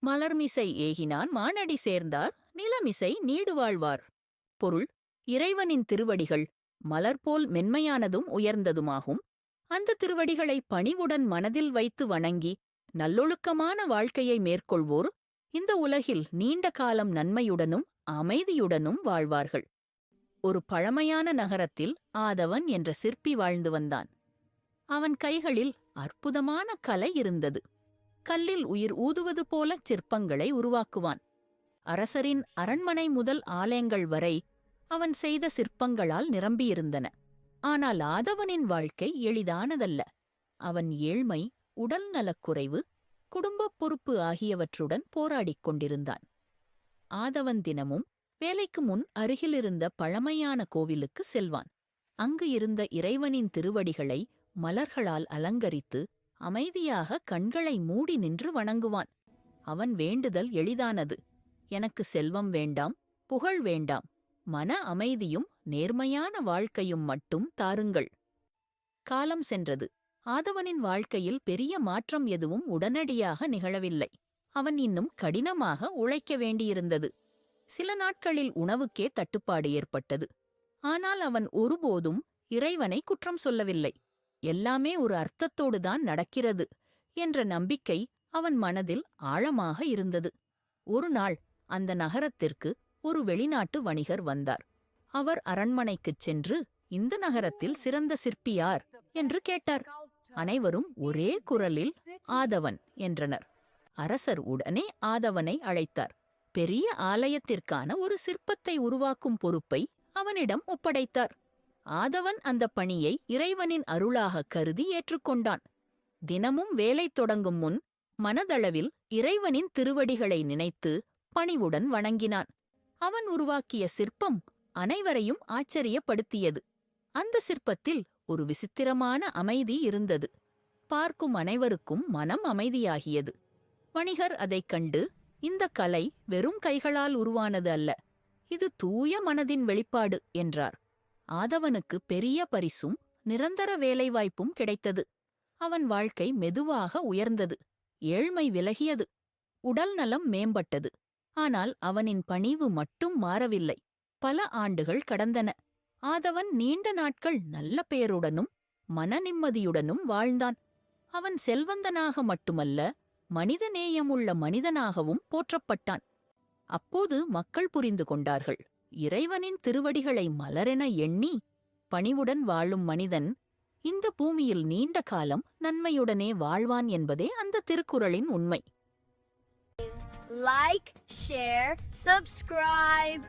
மலர்மிசை ஏகினான் மானடி சேர்ந்தார் நிலமிசை நீடு வாழ்வார். பொருள்: இறைவனின் திருவடிகள் மலர்போல் மென்மையானதும் உயர்ந்ததுமாகும். அந்த திருவடிகளை பணிவுடன் மனதில் வைத்து வணங்கி நல்லொழுக்கமான வாழ்க்கையை மேற்கொள்வோர் இந்த உலகில் நீண்ட காலம் நன்மையுடனும் அமைதியுடனும் வாழ்வார்கள். ஒரு பழமையான நகரத்தில் ஆதவன் என்ற சிற்பி வாழ்ந்து வந்தான். அவன் கைகளில் அற்புதமான கலை இருந்தது. கல்லில் உயிர் ஊதுவது போல சிற்பங்களை உருவாக்குவான். அரசரின் அரண்மனை முதல் ஆலயங்கள் வரை அவன் செய்த சிற்பங்களால் நிரம்பியிருந்தன. ஆனால் ஆதவனின் வாழ்க்கை எளிதானதல்ல. அவன் ஏழ்மை, உடல் நலக்குறைவு, குடும்பப் பொறுப்பு ஆகியவற்றுடன் போராடிக் கொண்டிருந்தான். ஆதவன் தினமும் வேலைக்கு முன் அருகிலிருந்த பழமையான கோவிலுக்கு செல்வான். அங்கு இருந்த இறைவனின் திருவடிகளை மலர்களால் அலங்கரித்து அமைதியாக கண்களை மூடி நின்று வணங்குவான். அவன் வேண்டுதல் எளிதானது: எனக்கு செல்வம் வேண்டாம், புகழ் வேண்டாம், மன அமைதியும் நேர்மையான வாழ்க்கையும் மட்டும் தாருங்கள். காலம் சென்றது. ஆதவனின் வாழ்க்கையில் பெரிய மாற்றம் எதுவும் உடனடியாக நிகழவில்லை. அவன் இன்னும் கடினமாக உழைக்க வேண்டியிருந்தது. சில நாட்களில் உணவுக்கே தட்டுப்பாடு ஏற்பட்டது. ஆனால் அவன் ஒருபோதும் இறைவனை குற்றம் சொல்லவில்லை. எல்லாமே ஒரு அர்த்தத்தோடுதான் நடக்கிறது என்ற நம்பிக்கை அவன் மனதில் ஆழமாக இருந்தது. ஒரு நாள் அந்த நகரத்திற்கு ஒரு வெளிநாட்டு வணிகர் வந்தார். அவர் அரண்மனைக்குச் சென்று, இந்த நகரத்தில் சிறந்த சிற்பி யார் என்று கேட்டார். அனைவரும் ஒரே குரலில் ஆதவன் என்றனர். அரசர் உடனே ஆதவனை அழைத்தார். பெரிய ஆலயத்திற்கான ஒரு சிற்பத்தை உருவாக்கும் பொறுப்பை அவனிடம் ஒப்படைத்தார். ஆதவன் அந்த பணியை இறைவனின் அருளாக கருதி ஏற்றுக்கொண்டான். தினமும் வேலை தொடங்கும் முன் மனதளவில் இறைவனின் திருவடிகளை நினைத்து பணிவுடன் வணங்கினான். அவன் உருவாக்கிய சிற்பம் அனைவரையும் ஆச்சரியப்படுத்தியது. அந்த சிற்பத்தில் ஒரு விசித்திரமான அமைதி இருந்தது. பார்க்கும் அனைவருக்கும் மனம் அமைதியாகியது. வணிகர் அதைக் கண்டு, இந்த கலை வெறும் கைகளால் உருவானது அல்ல, இது தூய மனதின் வெளிப்பாடு என்றார். ஆதவனுக்கு பெரிய பரிசும் நிரந்தர வேலைவாய்ப்பும் கிடைத்தது. அவன் வாழ்க்கை மெதுவாக உயர்ந்தது. ஏழ்மை விலகியது. உடல் நலம் மேம்பட்டது. ஆனால் அவனின் பணிவு மட்டும் மாறவில்லை. பல ஆண்டுகள் கடந்தன. ஆதவன் நீண்ட நாட்கள் நல்ல பெயருடனும் மன நிம்மதியுடனும் வாழ்ந்தான். அவன் செல்வந்தனாக மட்டுமல்ல, மனிதநேயமுள்ள மனிதனாகவும் போற்றப்பட்டான். அப்போது மக்கள் புரிந்து கொண்டார்கள், இறைவனின் திருவடிகளை மலரென எண்ணி பணிவுடன் வாழும் மனிதன் இந்த பூமியில் நீண்ட காலம் நன்மையுடனே வாழ்வான் என்பதே அந்த திருக்குறளின் உண்மை. Like, share, subscribe.